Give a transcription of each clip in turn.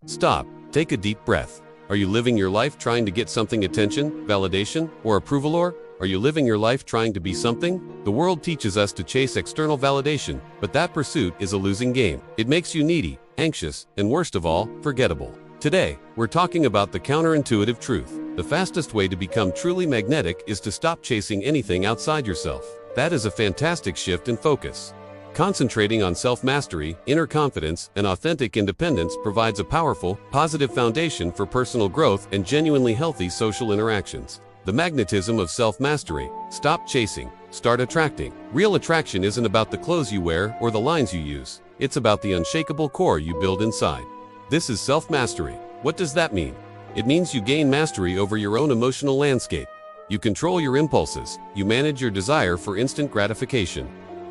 Stop, take a deep breath. Are you living your life trying to get something attention, validation, or approval, or are you living your life trying to be something? The world teaches us to chase external validation, but that pursuit is a losing game. It makes you needy, anxious, and worst of all, forgettable. Today, we're talking about the counterintuitive truth. The fastest way to become truly magnetic is to stop chasing anything outside yourself. That is a fantastic shift in focus. Concentrating on self-mastery, inner confidence, and authentic independence provides a powerful, positive foundation for personal growth and genuinely healthy social interactions. The magnetism of self-mastery. Stop chasing, start attracting. Real attraction isn't about the clothes you wear or the lines you use. It's about the unshakable core you build inside. This is self-mastery. What does that mean? It means you gain mastery over your own emotional landscape. You control your impulses. You manage your desire for instant gratification.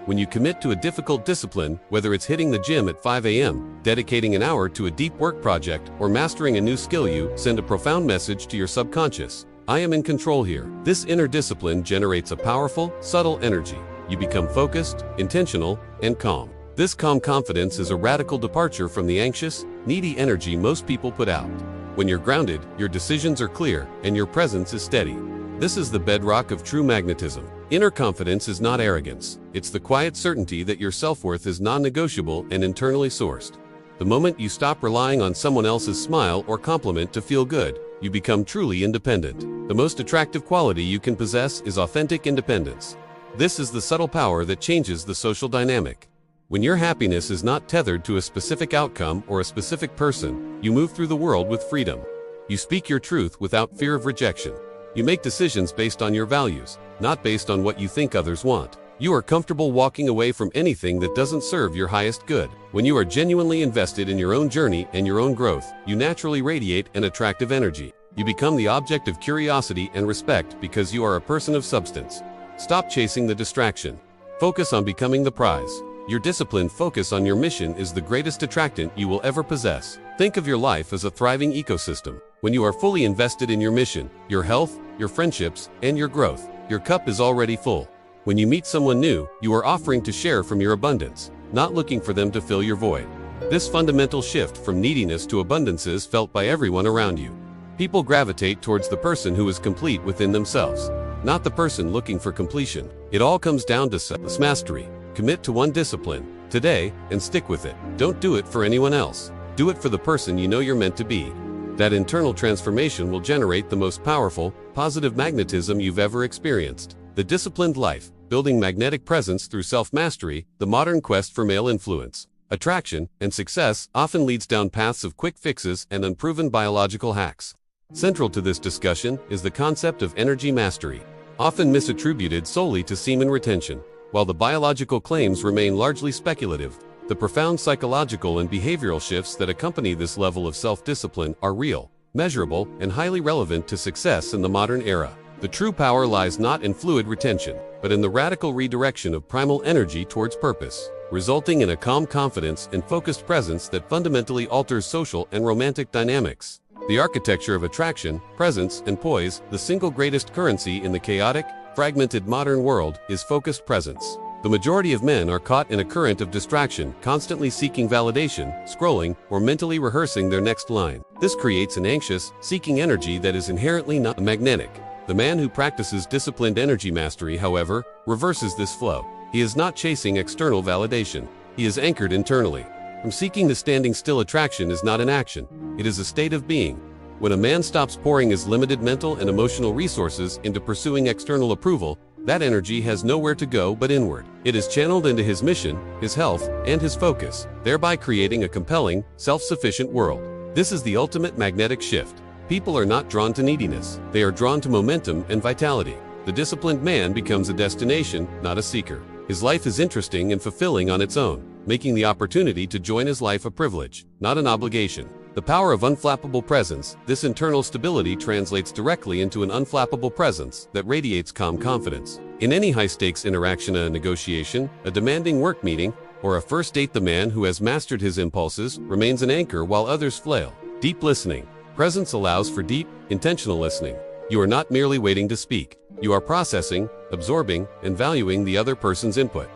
When you commit to a difficult discipline, whether it's hitting the gym at 5 a.m., dedicating an hour to a deep work project, or mastering a new skill, you send a profound message to your subconscious. I am in control here. This inner discipline generates a powerful, subtle energy. You become focused, intentional, and calm. This calm confidence is a radical departure from the anxious, needy energy most people put out. When you're grounded, your decisions are clear, and your presence is steady. This is the bedrock of true magnetism. Inner confidence is not arrogance. It's the quiet certainty that your self-worth is non-negotiable and internally sourced. The moment you stop relying on someone else's smile or compliment to feel good, you become truly independent. The most attractive quality you can possess is authentic independence. This is the subtle power that changes the social dynamic. When your happiness is not tethered to a specific outcome or a specific person, you move through the world with freedom. You speak your truth without fear of rejection. You make decisions based on your values, not based on what you think others want. You are comfortable walking away from anything that doesn't serve your highest good. When you are genuinely invested in your own journey and your own growth, you naturally radiate an attractive energy. You become the object of curiosity and respect because you are a person of substance. Stop chasing the distraction. Focus on becoming the prize. Your disciplined focus on your mission is the greatest attractant you will ever possess. Think of your life as a thriving ecosystem. When you are fully invested in your mission, your health, your friendships, and your growth, your cup is already full. When you meet someone new, you are offering to share from your abundance, not looking for them to fill your void. This fundamental shift from neediness to abundance is felt by everyone around you. People gravitate towards the person who is complete within themselves, not the person looking for completion. It all comes down to self-mastery. Commit to one discipline today and stick with it. Don't do it for anyone else. Do it for the person you know you're meant to be. That internal transformation will generate the most powerful, positive magnetism you've ever experienced. The disciplined life, building magnetic presence through self-mastery, the modern quest for male influence, attraction, and success often leads down paths of quick fixes and unproven biological hacks. Central to this discussion is the concept of energy mastery, often misattributed solely to semen retention. While the biological claims remain largely speculative, the profound psychological and behavioral shifts that accompany this level of self-discipline are real, measurable, and highly relevant to success in the modern era. The true power lies not in fluid retention, but in the radical redirection of primal energy towards purpose, resulting in a calm confidence and focused presence that fundamentally alters social and romantic dynamics. The architecture of attraction, presence, and poise, the single greatest currency in the chaotic, fragmented modern world, is focused presence. The majority of men are caught in a current of distraction, constantly seeking validation, scrolling, or mentally rehearsing their next line. This creates an anxious, seeking energy that is inherently not magnetic. The man who practices disciplined energy mastery, however, reverses this flow. He is not chasing external validation. He is anchored internally. From seeking to standing still, attraction is not an action. It is a state of being. When a man stops pouring his limited mental and emotional resources into pursuing external approval, that energy has nowhere to go but inward. It is channeled into his mission, his health, and his focus, thereby creating a compelling, self-sufficient world. This is the ultimate magnetic shift. People are not drawn to neediness. They are drawn to momentum and vitality. The disciplined man becomes a destination, not a seeker. His life is interesting and fulfilling on its own, making the opportunity to join his life a privilege, not an obligation. The power of unflappable presence. This internal stability translates directly into an unflappable presence that radiates calm confidence. In any high-stakes interaction, a negotiation, a demanding work meeting, or a first date, the man who has mastered his impulses remains an anchor while others flail. Deep listening. Presence allows for deep, intentional listening. You are not merely waiting to speak. You are processing, absorbing, and valuing the other person's input.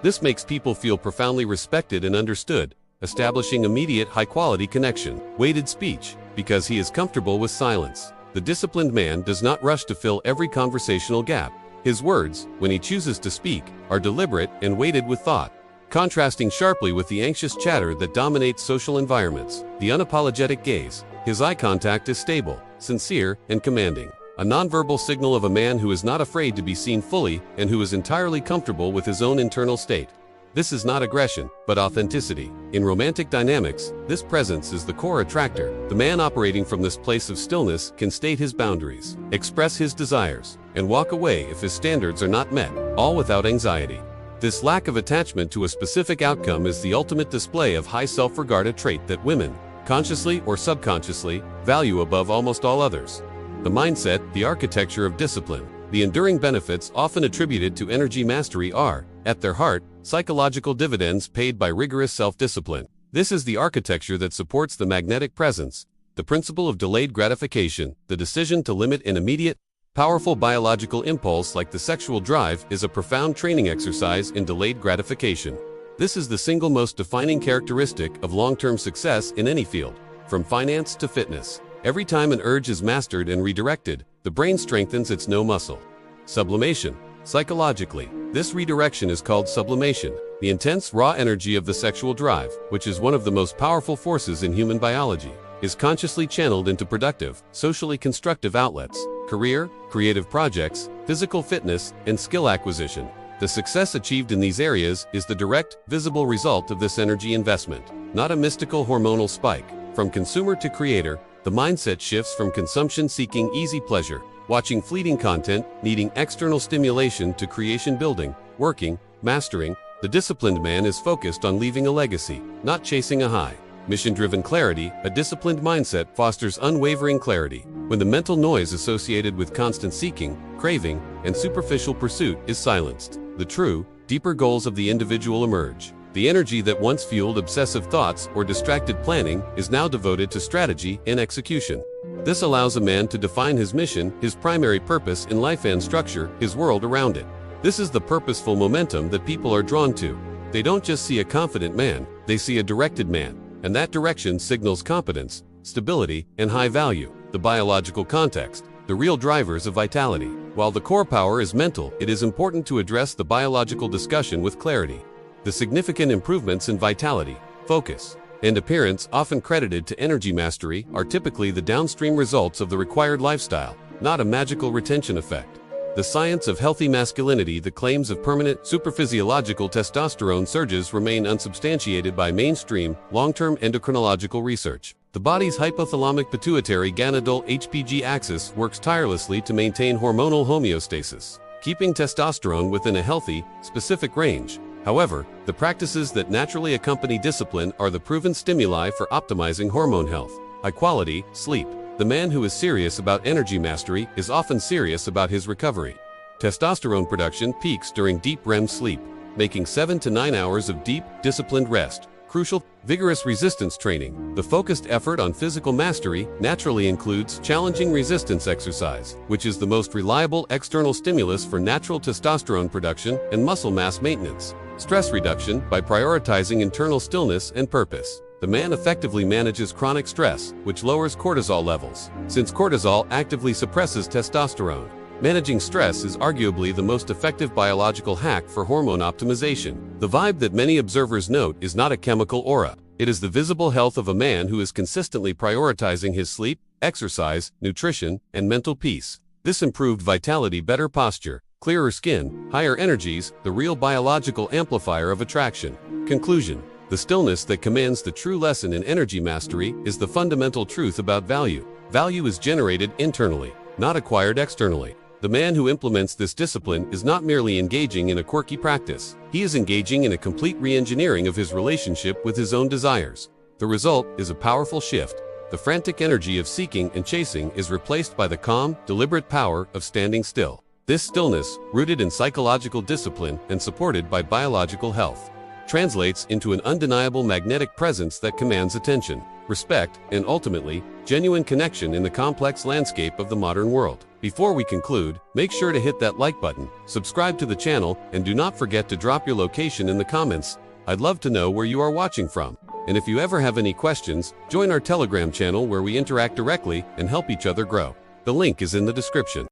This makes people feel profoundly respected and understood, establishing immediate high-quality connection. Weighted speech, because he is comfortable with silence. The disciplined man does not rush to fill every conversational gap. His words, when he chooses to speak, are deliberate and weighted with thought, contrasting sharply with the anxious chatter that dominates social environments. The unapologetic gaze. His eye contact is stable, sincere, and commanding, a nonverbal signal of a man who is not afraid to be seen fully and who is entirely comfortable with his own internal state. This is not aggression, but authenticity. In romantic dynamics, this presence is the core attractor. The man operating from this place of stillness can state his boundaries, express his desires, and walk away if his standards are not met, all without anxiety. This lack of attachment to a specific outcome is the ultimate display of high self-regard, a trait that women, consciously or subconsciously, value above almost all others. The mindset, the architecture of discipline. The enduring benefits often attributed to energy mastery are, at their heart, psychological dividends paid by rigorous self-discipline. This is the architecture that supports the magnetic presence, the principle of delayed gratification. The decision to limit an immediate, powerful biological impulse like the sexual drive is a profound training exercise in delayed gratification. This is the single most defining characteristic of long-term success in any field, from finance to fitness. Every time an urge is mastered and redirected, the brain strengthens its no muscle. Sublimation. Psychologically, this redirection is called sublimation. The intense raw energy of the sexual drive, which is one of the most powerful forces in human biology, is consciously channeled into productive, socially constructive outlets, career, creative projects, physical fitness, and skill acquisition. The success achieved in these areas is the direct, visible result of this energy investment, not a mystical hormonal spike. From consumer to creator, the mindset shifts from consumption-seeking easy pleasure, watching fleeting content, needing external stimulation, to creation building, working, mastering. The disciplined man is focused on leaving a legacy, not chasing a high. Mission-driven clarity. A disciplined mindset fosters unwavering clarity. When the mental noise associated with constant seeking, craving, and superficial pursuit is silenced, the true, deeper goals of the individual emerge. The energy that once fueled obsessive thoughts or distracted planning is now devoted to strategy and execution. This allows a man to define his mission, his primary purpose in life, and structure his world around it. This is the purposeful momentum that people are drawn to. They don't just see a confident man, they see a directed man, and that direction signals competence, stability, and high value. The biological context. The real drivers of vitality. While the core power is mental, it is important to address the biological discussion with clarity. The significant improvements in vitality, focus, and appearance, often credited to energy mastery, are typically the downstream results of the required lifestyle, not a magical retention effect. The science of healthy masculinity. The claims of permanent, superphysiological testosterone surges remain unsubstantiated by mainstream, long-term endocrinological research. The body's hypothalamic pituitary gonadal HPG axis works tirelessly to maintain hormonal homeostasis, keeping testosterone within a healthy, specific range. However, the practices that naturally accompany discipline are the proven stimuli for optimizing hormone health. High-quality sleep. The man who is serious about energy mastery is often serious about his recovery. Testosterone production peaks during deep REM sleep, making 7 to 9 hours of deep, disciplined rest crucial. Vigorous resistance training. The focused effort on physical mastery naturally includes challenging resistance exercise, which is the most reliable external stimulus for natural testosterone production and muscle mass maintenance. Stress reduction. By prioritizing internal stillness and purpose, the man effectively manages chronic stress, which lowers cortisol levels. Since cortisol actively suppresses testosterone, managing stress is arguably the most effective biological hack for hormone optimization. The vibe that many observers note is not a chemical aura. It is the visible health of a man who is consistently prioritizing his sleep, exercise, nutrition, and mental peace. This improved vitality, better posture, clearer skin, higher energies, the real biological amplifier of attraction. Conclusion. The stillness that commands the true lesson in energy mastery is the fundamental truth about value. Value is generated internally, not acquired externally. The man who implements this discipline is not merely engaging in a quirky practice. He is engaging in a complete re-engineering of his relationship with his own desires. The result is a powerful shift. The frantic energy of seeking and chasing is replaced by the calm, deliberate power of standing still. This stillness, rooted in psychological discipline and supported by biological health, translates into an undeniable magnetic presence that commands attention, respect, and ultimately, genuine connection in the complex landscape of the modern world. Before we conclude, make sure to hit that like button, subscribe to the channel, and do not forget to drop your location in the comments. I'd love to know where you are watching from. And if you ever have any questions, join our Telegram channel where we interact directly and help each other grow. The link is in the description.